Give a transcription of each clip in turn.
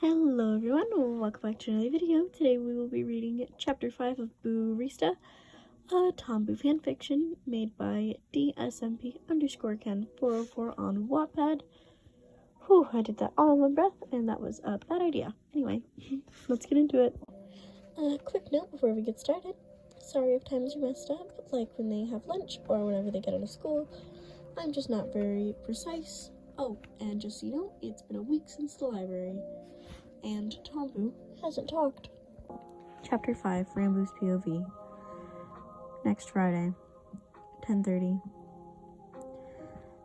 Hello everyone, welcome back to another video. Today we will be reading Chapter 5 of Barista, a Tomboo fanfiction made by DSMP_Ken404 on Wattpad. Whew, I did that all in one breath, and that was a bad idea. Anyway, let's get into it. Quick note before we get started. Sorry if times are messed up, like when they have lunch or whenever they get out of school. I'm just not very precise. Oh, and just so you know, it's been a week since the library. And Tomboo hasn't talked. Chapter 5, Ranboo's POV. Next Friday, 10:30.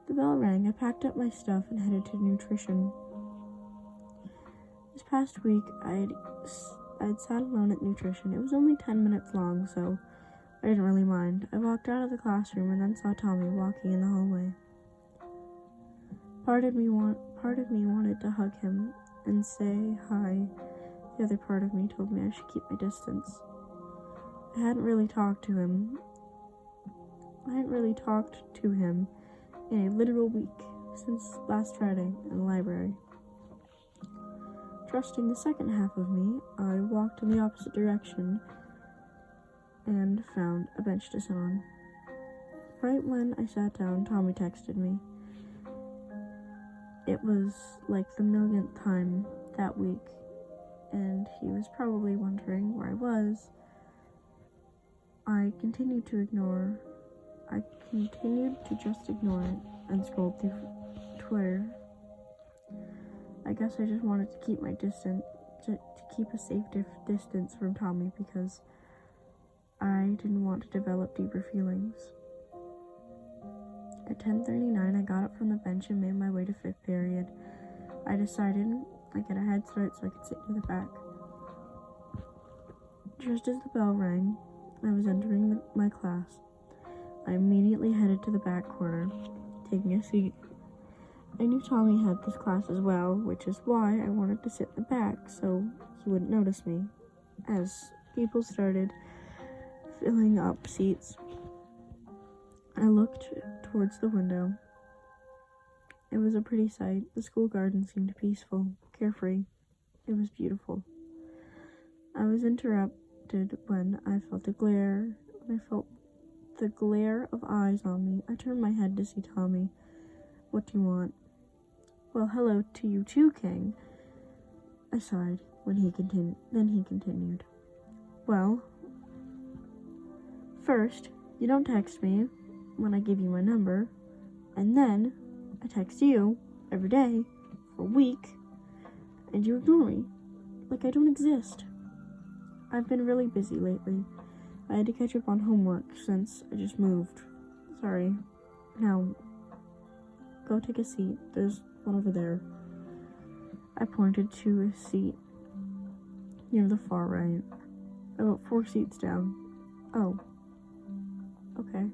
The bell rang. I packed up my stuff and headed to nutrition. This past week, I'd sat alone at nutrition. It was only 10 minutes long, so I didn't really mind. I walked out of the classroom and then saw Tommy walking in the hallway. Part of me wanted to hug him and say hi. The other part of me told me I should keep my distance. I hadn't really talked to him in a literal week since last Friday in the library. Trusting the second half of me, I walked in the opposite direction and found a bench to sit on. Right when I sat down, Tommy texted me. It was like the millionth time that week, and he was probably wondering where I was. I continued to just ignore it and scrolled through Twitter. I guess I just wanted to keep my distance, to keep a safe distance from Tommy because I didn't want to develop deeper feelings. At 10:39, I got up from the bench and made my way to 5th period. I decided I'd get a head start so I could sit near the back. Just as the bell rang, I was entering my class. I immediately headed to the back corner, taking a seat. I knew Tommy had this class as well, which is why I wanted to sit in the back so he wouldn't notice me. As people started filling up seats, I looked towards the window. It was a pretty sight. The school garden seemed peaceful, carefree. It was beautiful. I was interrupted when I felt the glare of eyes on me. I turned my head to see Tommy. "What do you want?" "Well, hello to you too, King," I sighed. Then he continued. "Well, first, you don't text me when I give you my number, and then I text you every day for a week, and you ignore me, like I don't exist. I've been really busy lately. I had to catch up on homework since I just moved. Sorry. Now, go take a seat. There's one over there." I pointed to a seat near the far right, about 4 seats down. "Oh, okay."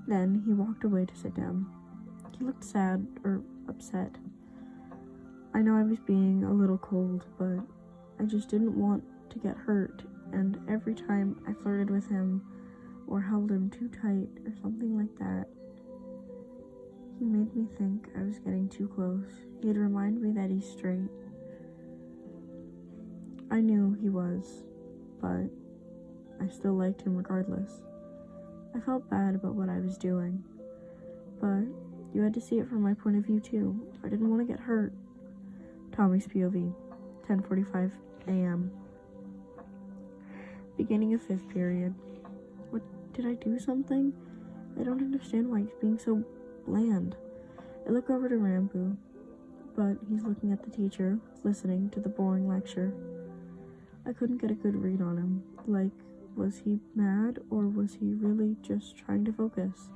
Then he walked away to sit down. He looked sad or upset. I know I was being a little cold, but I just didn't want to get hurt, and every time I flirted with him or held him too tight or something like that, he made me think I was getting too close. He'd remind me that he's straight. I knew he was, but I still liked him regardless. I felt bad about what I was doing, but you had to see it from my point of view too. I didn't want to get hurt. Tommy's POV, 10:45 a.m. Beginning of 5th period. What, did I do something? I don't understand why he's being so bland. I look over to Ranboo, but he's looking at the teacher, listening to the boring lecture. I couldn't get a good read on him. Was he mad, or was he really just trying to focus?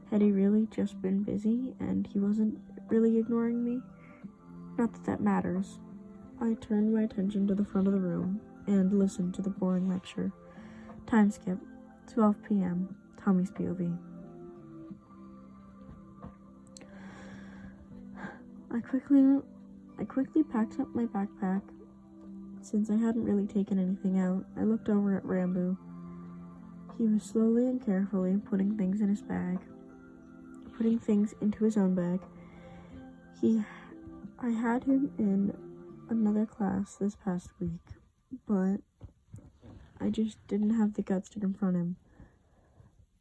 Had he really just been busy, and he wasn't really ignoring me? Not that that matters. I turned my attention to the front of the room and listened to the boring lecture. Time skip, 12 p.m., Tommy's POV. I quickly packed up my backpack. Since I hadn't really taken anything out, I looked over at Ranboo. He was slowly and carefully putting things into his own bag. I had him in another class this past week, but I just didn't have the guts to confront him.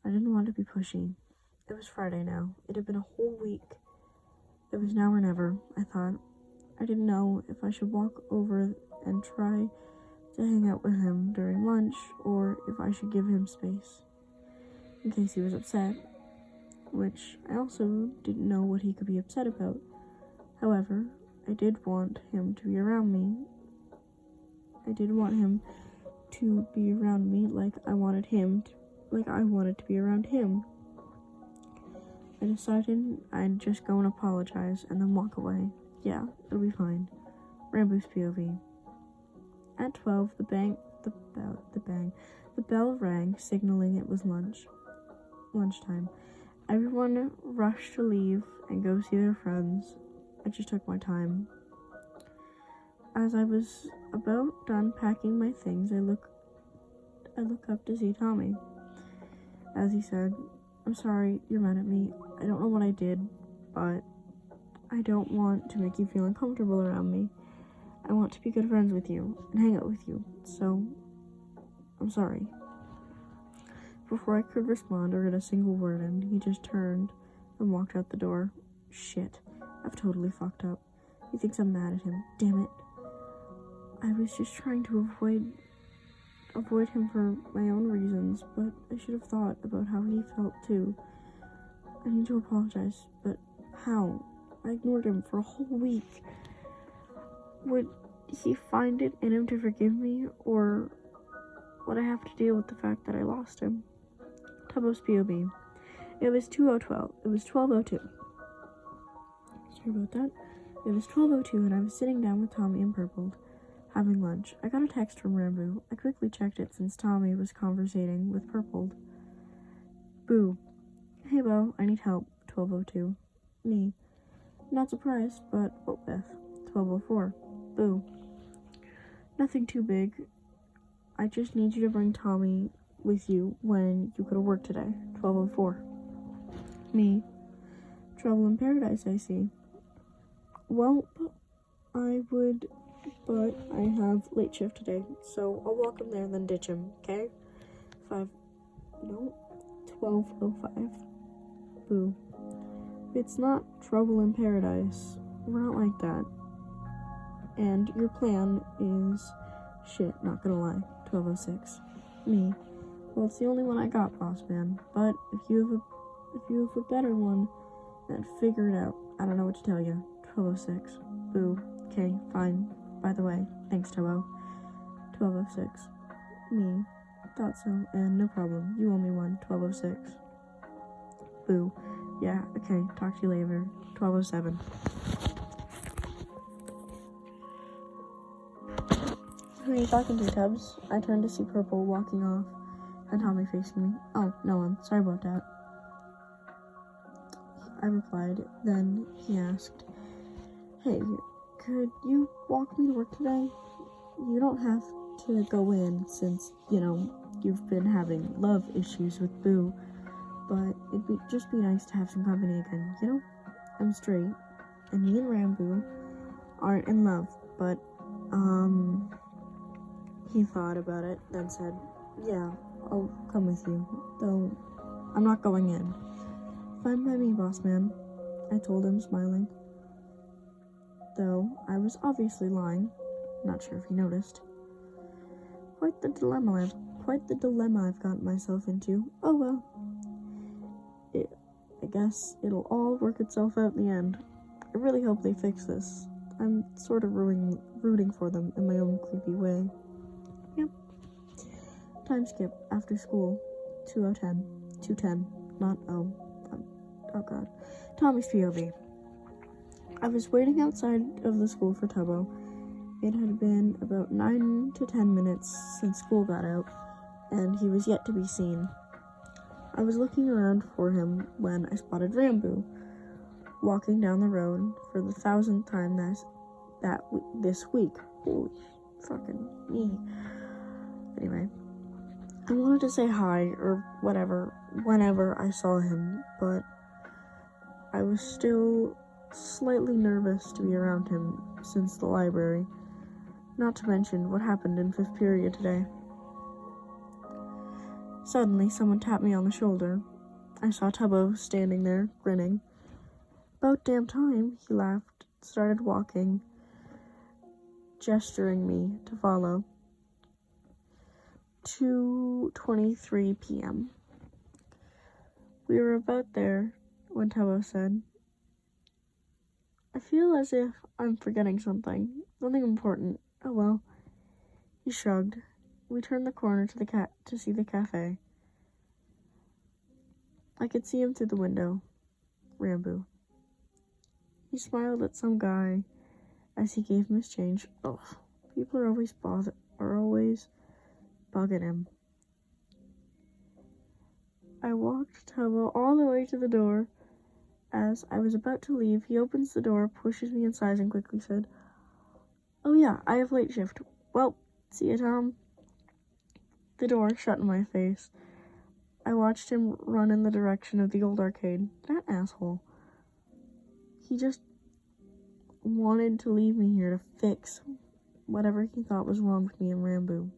I didn't want to be pushy. It was Friday now. It had been a whole week. It was now or never, I thought. I didn't know if I should walk over and try to hang out with him during lunch, or if I should give him space, in case he was upset, which I also didn't know what he could be upset about. However, I did want him to be around me. I did want him to be around me like I wanted to be around him. I decided I'd just go and apologize and then walk away. Yeah, it'll be fine. Ranboo's POV. At 12, the bell rang, signaling it was lunchtime. Everyone rushed to leave and go see their friends. I just took my time. As I was about done packing my things, I look up to see Tommy. As he said, "I'm sorry you're mad at me. I don't know what I did, but I don't want to make you feel uncomfortable around me. I want to be good friends with you and hang out with you, so I'm sorry." Before I could respond or get a single word in, he just turned and walked out the door. Shit, I've totally fucked up. He thinks I'm mad at him. Damn it. I was just trying to avoid him for my own reasons, but I should have thought about how he felt too. I need to apologize, but how? I ignored him for a whole week. Would he find it in him to forgive me, or would I have to deal with the fact that I lost him? Tubbos POV. It was 12:02. Sorry about that. It was 12:02 and I was sitting down with Tommy and Purpled, having lunch. I got a text from Ranboo. I quickly checked it since Tommy was conversating with Purpled. Boo. Hey Bo, I need help. 12:02. Me. Not surprised, but what with? 12:04. Boo. Nothing too big. I just need you to bring Tommy with you when you go to work today. 12:04. Me. Trouble in paradise, I see. Well, I would, but I have late shift today, so I'll walk him there and then ditch him, okay? 12:05. Boo. It's not trouble in paradise. We're not like that. And your plan is shit, not gonna lie. 12:06. Me. Well, it's the only one I got, boss man. But if you have a better one, then figure it out. I don't know what to tell you. 12:06. Boo. Okay, fine. By the way, thanks, Tubbo. 12:06. Me. Thought so, and no problem. You owe me one. 12:06. Boo. Yeah, okay, talk to you later. 12:07. Who are you talking to, Tubbs? I turned to see Purple walking off, and Tommy facing me. Oh, no one. Sorry about that. I replied. Then he asked, "Hey, could you walk me to work today? You don't have to go in since, you've been having love issues with Boo, but it'd just be nice to have some company again, I'm straight, and me and Ranboo aren't in love, but, he thought about it, then said, yeah, I'll come with you, though I'm not going in. Fine by me, boss man, I told him, smiling. Though I was obviously lying, not sure if he noticed. Quite the dilemma I've gotten myself into. Oh well. I guess it'll all work itself out in the end. I really hope they fix this. I'm sort of rooting for them in my own creepy way. Yep. Time skip after school. 2:10. 2:10. Not oh god. Tommy's POV. I was waiting outside of the school for Tubbo. It had been about 9 to 10 minutes since school got out, and he was yet to be seen. I was looking around for him when I spotted Ranboo walking down the road for the 1,000th time this week. Holy fucking me. Anyway, I wanted to say hi or whatever whenever I saw him, but I was still slightly nervous to be around him since the library, not to mention what happened in 5th period today. Suddenly, someone tapped me on the shoulder. I saw Tubbo standing there, grinning. About damn time, he laughed, started walking, gesturing me to follow. 2:23 p.m. We were about there when Tubbo said, "I feel as if I'm forgetting something important. Oh well." He shrugged. We turned the corner to see the cafe. I could see him through the window. Ranboo. He smiled at some guy as he gave him his change. Ugh, people are always bugging him. I walked Tubbo all the way to the door. As I was about to leave, he opens the door, pushes me inside, and quickly said, "Oh yeah, I have late shift. Well, see ya, Tom." The door shut in my face. I watched him run in the direction of the old arcade. That asshole. He just wanted to leave me here to fix whatever he thought was wrong with me and Ranboo.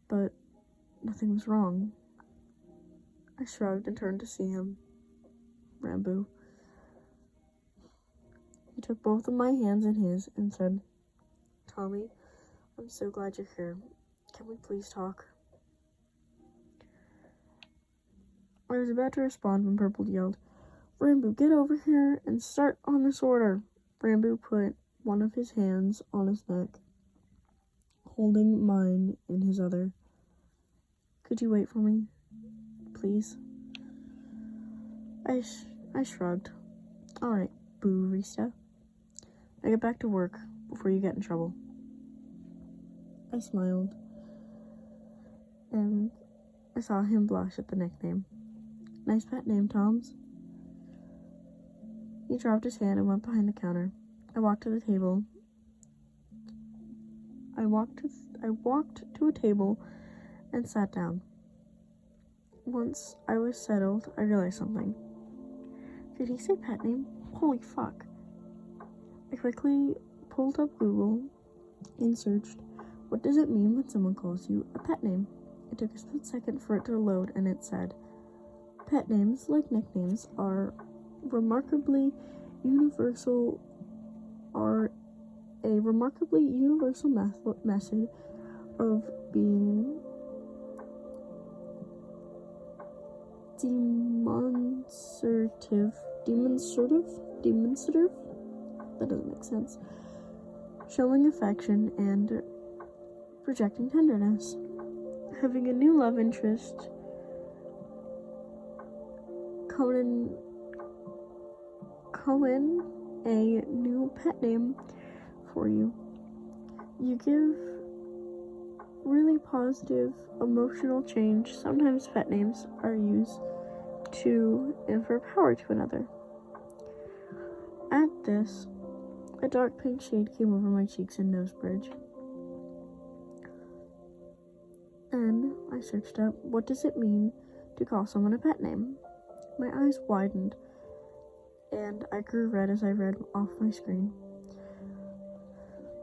But nothing was wrong. I shrugged and turned to see him. Ranboo. He took both of my hands in his and said, "Tommy, I'm so glad you're here. Can we please talk?" I was about to respond when Purple yelled, "Ranboo, get over here and start on this order." Ranboo put one of his hands on his neck, holding mine in his other. "Could you wait for me, please?" I shrugged. "All right, boorista. I get back to work before you get in trouble." I smiled, and I saw him blush at the nickname. "Nice pet name, Tom's." He dropped his hand and went behind the counter. I walked to the table. I walked to a table and sat down. Once I was settled, I realized something. Did he say pet name? Holy fuck. I quickly pulled up Google and searched, "What does it mean when someone calls you a pet name?" It took a split second for it to load, and it said, "Pet names, like nicknames, are a remarkably universal method of being demonstrative? That doesn't make sense. Showing affection and projecting tenderness. Having a new love interest, Cohen, a new pet name for you. You give really positive emotional change. Sometimes pet names are used to infer power to another." At this, a dark pink shade came over my cheeks and nose bridge. Then I searched up, "What does it mean to call someone a pet name?" My eyes widened, and I grew red as I read off my screen.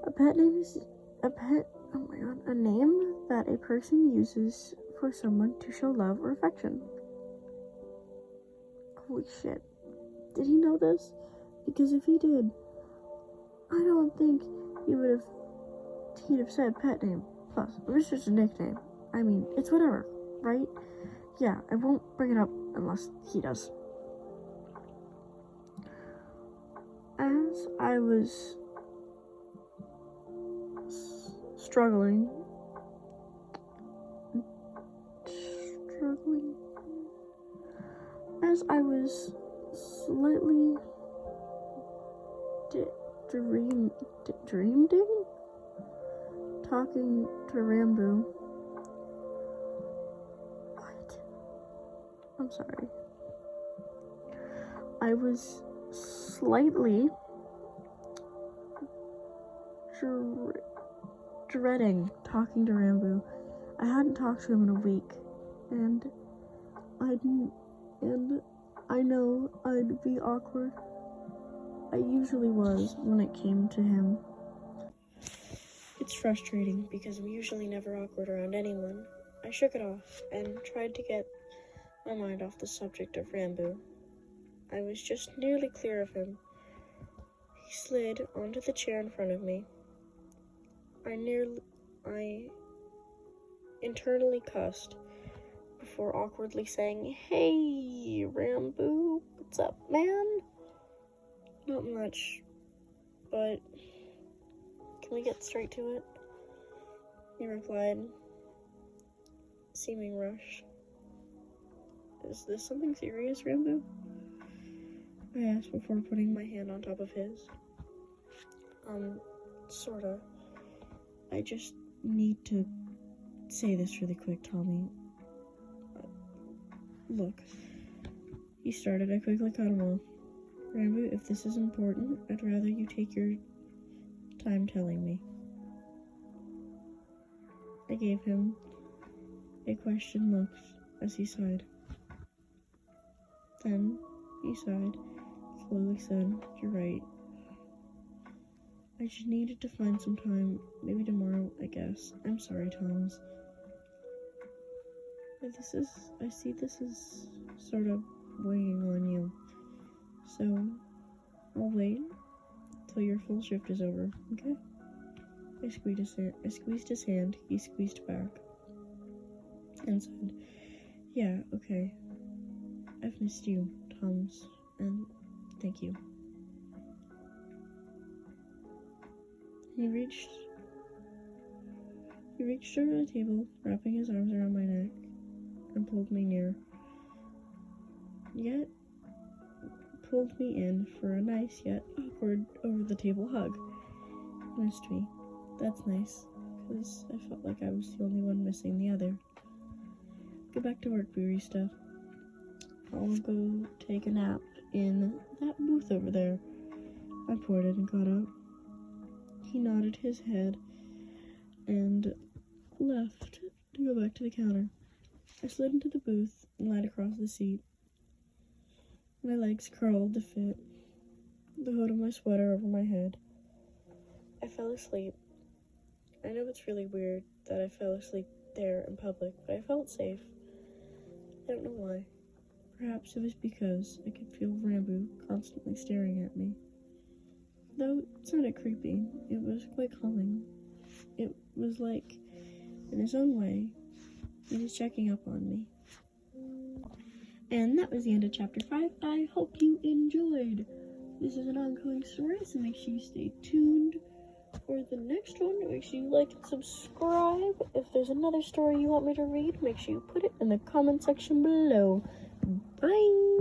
A pet name is a name that a person uses for someone to show love or affection. Holy shit. Did he know this? Because if he did, I don't think he'd have said pet name. Plus, it was just a nickname. I mean, it's whatever, right? Yeah, I won't bring it up unless he does. As I was struggling, as I was slightly dreaming, talking to Ranboo. What? I'm sorry. I was slightly dreading talking to Ranboo. I hadn't talked to him in a week, and I know I'd be awkward. I usually was when it came to him. It's frustrating because I'm usually never awkward around anyone. I shook it off and tried to get my mind off the subject of Ranboo. I was just nearly clear of him. He slid onto the chair in front of me. I internally cussed before awkwardly saying, "Hey, Ranboo, what's up, man?" Not much, but can we get straight to it? He replied, seeming rushed. "Is this something serious, Ranboo?" I asked before putting my hand on top of his. Sorta. I just need to say this really quick, Tommy. Look. He started. I quickly cut him off. "Ranboo, if this is important, I'd rather you take your time telling me." I gave him a questioned look as he sighed. Then he sighed, slowly said, "You're right. I just needed to find some time, maybe tomorrow, I guess. I'm sorry, Thomas. But I see this is sort of weighing on you. So, I'll wait till your full shift is over, okay?" I squeezed his hand. He squeezed back and said, "Yeah, okay. I've missed you, Thomas, and thank you." He reached over the table, wrapping his arms around my neck, and pulled me near. Yet, pulled me in for a nice yet awkward over-the-table hug. Missed me. That's nice, because I felt like I was the only one missing the other. "Go back to work, Barista. I'll go take a nap in that booth over there." I ported and got up. He nodded his head and left to go back to the counter. I slid into the booth and lied across the seat. My legs curled to fit the hood of my sweater over my head. I fell asleep. I know it's really weird that I fell asleep there in public, but I felt safe. I don't know why. Perhaps it was because I could feel Ranboo constantly staring at me. Though it sounded creepy, it was quite calming. It was like, in his own way, he was checking up on me. And that was the end of chapter 5. I hope you enjoyed. This is an ongoing story, so make sure you stay tuned for the next one. Make sure you like and subscribe. If there's another story you want me to read, make sure you put it in the comment section below. Bye!